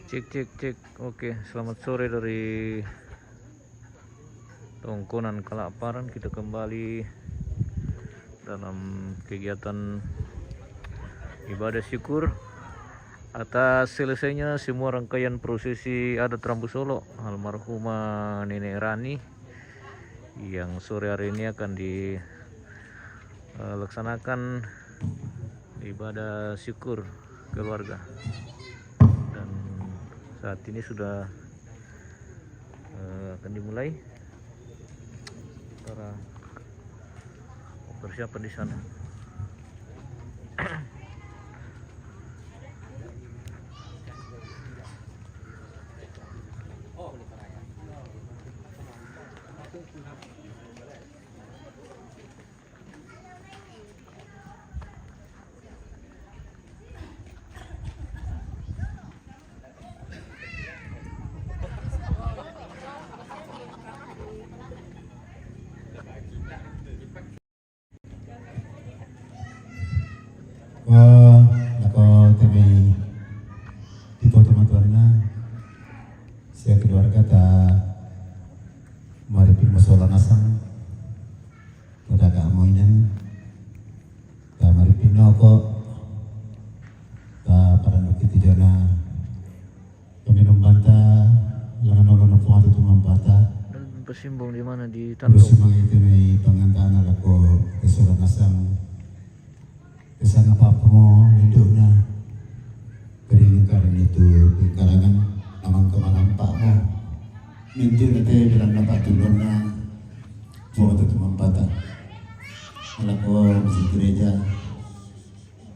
Cek cek cek. Oke, selamat sore dari Tongkonan Kalaparan. Kita kembali dalam kegiatan ibadah syukur atas selesainya semua rangkaian prosesi adat Rambu Solo almarhumah Nenek Rani yang sore hari ini akan dilaksanakan ibadah syukur keluarga. Dan saat ini sudah akan dimulai para persiapan di sana. Nako kami tipo teman-teman saya keluarga ta mari masola nasang pada keamoinan ta mari pinoko ta para nukiti jana kami nombanta langan nolong po ato tumampata Bersimbong di mana di terus Tandong? mga ito may pangantaan ako kasola nasang kesan apa-apa mo hidup na keringkaran itu di kalangan amang kemanampak mo minti nate dalam nampak tulon na buat itu mampata malako masjid gereja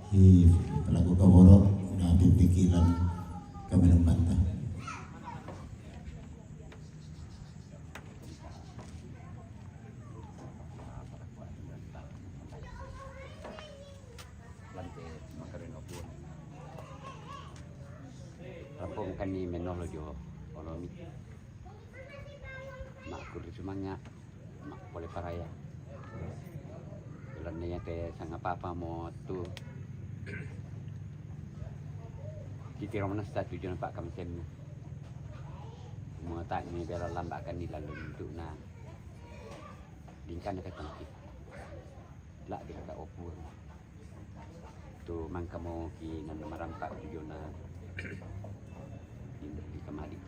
di pelaku kaborok na pipikilan kami nambanta Rampung kani menolo jo olomi mak kuri sumanya mak boleh paraya bulannya te sang apa mo tu kita romana sta tujuan pak kamsen mo tak ni bela lambak kan ni lalu untuk na dingkan dekat tangki lak dia kata opur tu mangka mo ki nan marampak tujuan na di kemari.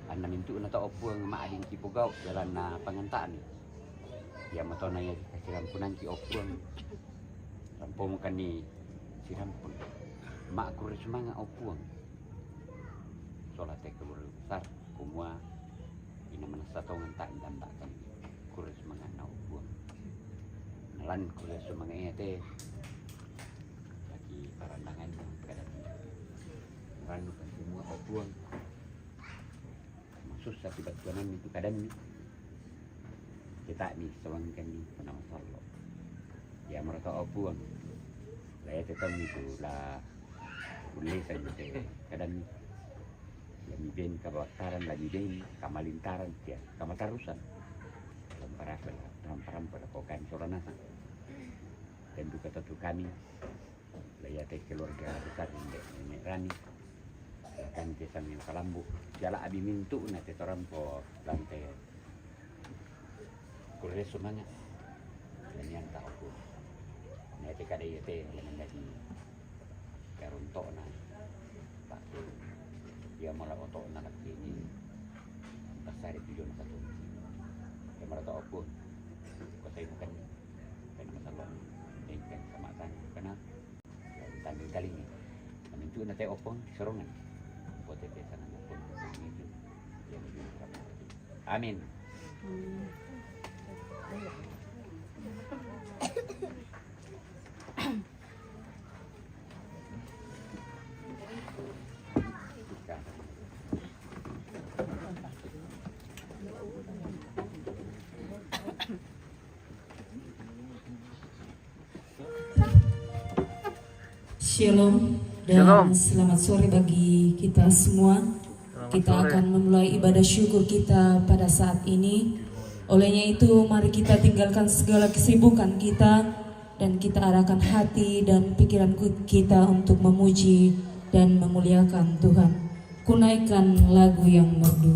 Anda mintu na tao po ang maading kipugao jalan na pangantaan. Ya mato na ya sirampunan ki opuang. Rampong kani sirampun. Maakur semanga opuang. Solate kelur besar kumua ina manasa tongan ta indambakan. Kur semanga na opuang. Nalan kur semanga ete lagi parandangan kadang ranu kan semua opuang maksud sa tibat-tibanan itu kadang kita ni sawangkan ni panama sallo ya mereka opuang laya tetap itu lah boleh saja kadang lagi ben kabaktaran lagi ben kamalintaran ya kamatarusan lamparan pada kokan sorana dan juga tentu kami laya teh keluarga besar Nenek Rani kan desa min kalambu jala abi mintu na te torampo lantai kurre sumanya dan yang tak aku na te kada yete yang menjadi karunto na tak tu dia malah oto na lagi ini pasar itu jona satu dia malah tak aku kau saya bukan kena masalah dengan kemasan kena tanding kali ini mintu na te opong sorongan Amin. Shalom dan Shalom. selamat sore bagi kita semua. Kita akan memulai ibadah syukur kita pada saat ini. Olehnya itu mari kita tinggalkan segala kesibukan kita dan kita arahkan hati dan pikiran kita untuk memuji dan memuliakan Tuhan. Kunaikan lagu yang merdu.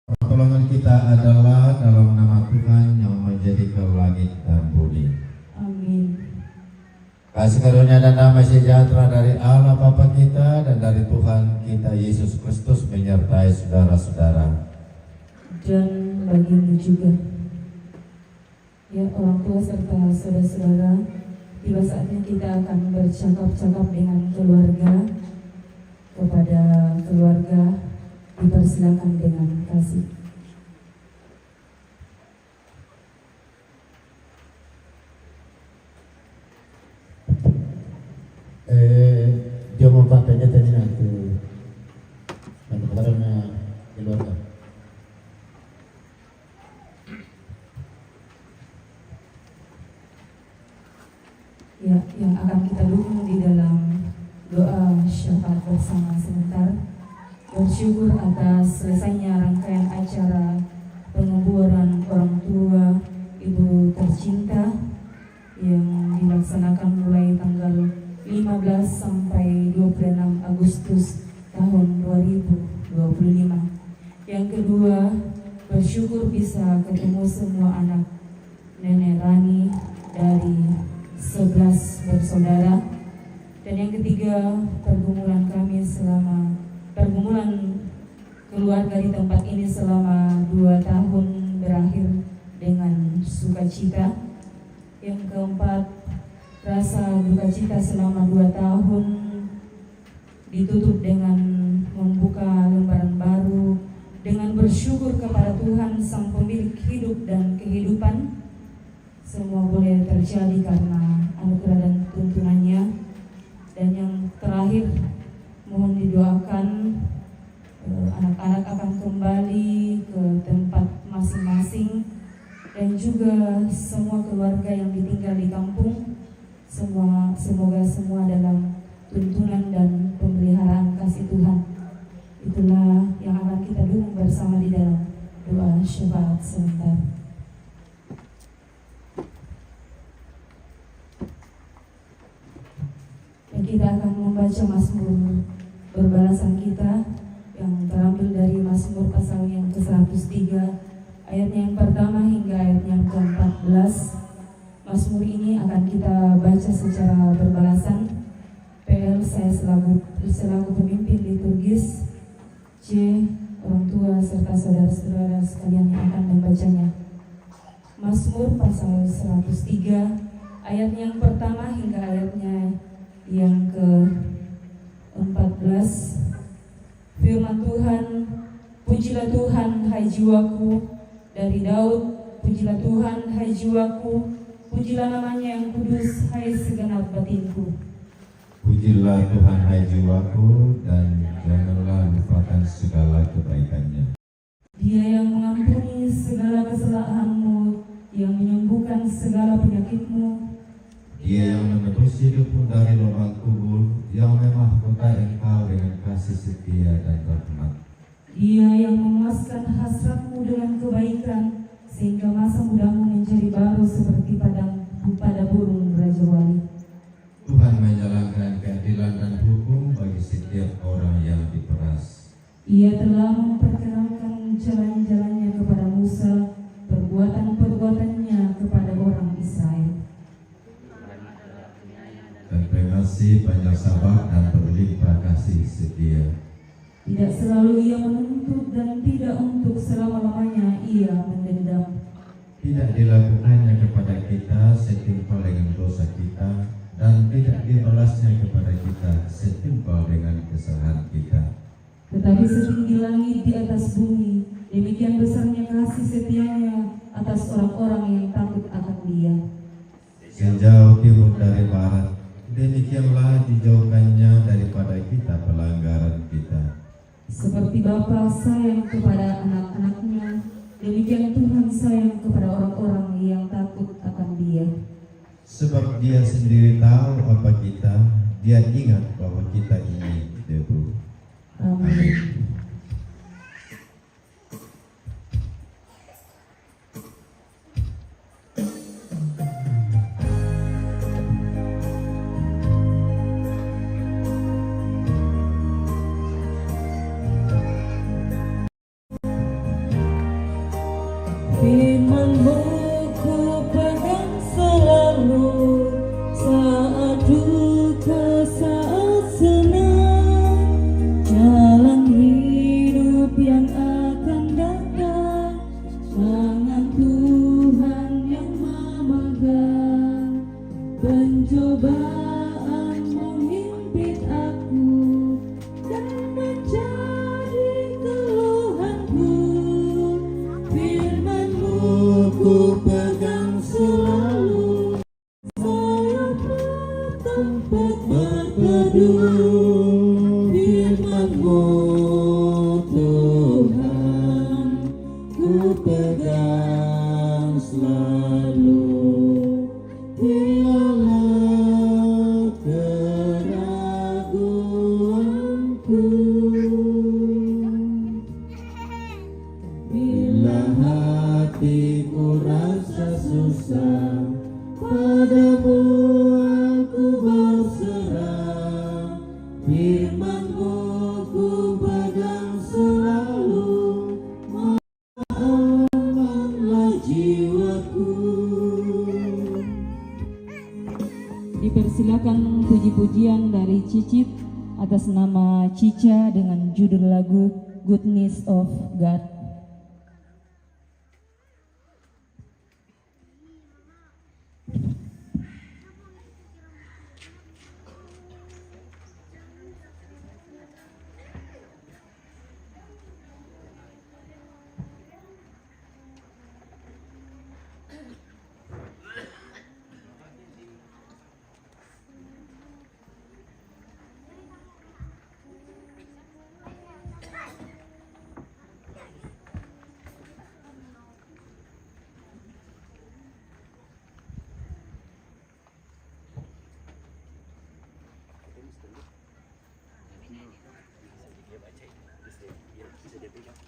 Pertolongan kita adalah dalam nama Tuhan yang menjadikan langit dan bumi. Amin. Kasih karunia dan damai sejahtera dari Allah Bapa kita dan dari Tuhan kita Yesus Kristus menyertai saudara-saudara. Dan bagimu juga. Ya orang tua serta saudara-saudara, tiba saatnya kita akan bercakap-cakap dengan keluarga. Kepada keluarga dipersilakan dengan kasih. Dia mau patahnya tadi nanti karena keluarga. Ya, yang akan kita dukung di dalam doa syafaat bersama sebentar. Bersyukur atas selesainya rangkaian acara penguburan orang tua ibu tercinta yang dilaksanakan mulai tanggal 15 sampai 26 Agustus tahun 2025. Yang kedua, bersyukur bisa ketemu semua anak Nenek Rani dari 11 bersaudara. Dan yang ketiga, pergumulan keluarga di tempat ini selama 2 tahun berakhir dengan sukacita. Yang keempat, rasa duka cita selama 2 tahun ditutup dengan membuka lembaran baru dengan bersyukur kepada Tuhan Sang Pemilik hidup dan kehidupan. Semua boleh terjadi karena anugerah dan tuntunannya. Dan yang terakhir, mohon didoakan anak-anak akan kembali ke tempat masing-masing, dan juga semua keluarga yang ditinggal di kampung, semoga semua dalam tuntunan dan pemeliharaan kasih Tuhan. Itulah yang akan kita dukung bersama di dalam doa syafaat sebentar. Dan kita akan membaca Mazmur berbalasan kita yang terambil dari Mazmur pasal yang ke-103, ayatnya yang pertama hingga ayatnya yang ke-14. Mazmur ini akan kita baca secara berbalasan. PL saya selaku pemimpin liturgis, C orang tua serta saudara-saudara sekalian yang akan membacanya. Mazmur pasal 103, ayatnya yang pertama hingga ayatnya yang ke-14. Firman Tuhan, pujilah Tuhan hai jiwaku. Dari Daud, pujilah Tuhan hai jiwaku, pujilah namanya yang kudus hai segenap batinku. Pujilah Tuhan hai jiwaku, dan janganlah lupakan segala kebaikannya. Dia yang mengampuni segala kesalahanmu, yang menyembuhkan segala penyakitmu. Dia yang menebus hidupmu dari lubang kubur, yang memahkota engkau dengan kasih setia dan rahmat. Dia yang memuaskan hasratmu dengan kebaikan, sehingga masa mudamu menjadi baru seperti pada burung Raja Wali. Tuhan menjalankan keadilan dan hukum bagi setiap orang yang diperas. Ia telah memperkenalkan jalan-jalannya kepada Musa, perbuatan-perbuatannya kepada orang Israel. Dan pengasih, banyak sabar, dan berlimpah kasih setia. Tidak selalu ia menuntut, dan tidak untuk selama-lamanya ia mendendam. Tidak dilakukannya kepada kita setimpal dengan dosa kita, dan tidak dibalasnya kepada kita setimpal dengan kesalahan kita. Tetapi setinggi langit di atas bumi, demikian besarnya kasih setianya atas orang-orang yang takut akan Dia. Sejauh timur dari barat, demikianlah dijauhkannya daripada kita pelanggaran kita. Seperti Bapa sayang kepada anak-anaknya, demikian Tuhan sayang kepada orang-orang yang takut akan Dia. Sebab Dia sendiri tahu apa kita, Dia ingat bahwa kita ini debu. Amin. Firman-Mu ku pegang selalu, saat duka, saat senang, jalan hidup yang akan datang, tangan Tuhan yang memegang. Pencobaan menghimpit aku dan menjadi keluhanku. Firman-Mu ku pegang selalu, sayapmu tempat berteduh. Firman-Mu Tuhan ku pegang selalu. Hilanglah keraguanku. Bila hatiku rasa susah, padamu aku berserah. Firman-Mu ku pegang selalu, amanlah jiwaku. Dipersilakan puji-pujian dari Cicit atas nama Cica dengan judul lagu Goodness of God. tunggu. Bisa dia baca, bisa dia pegang.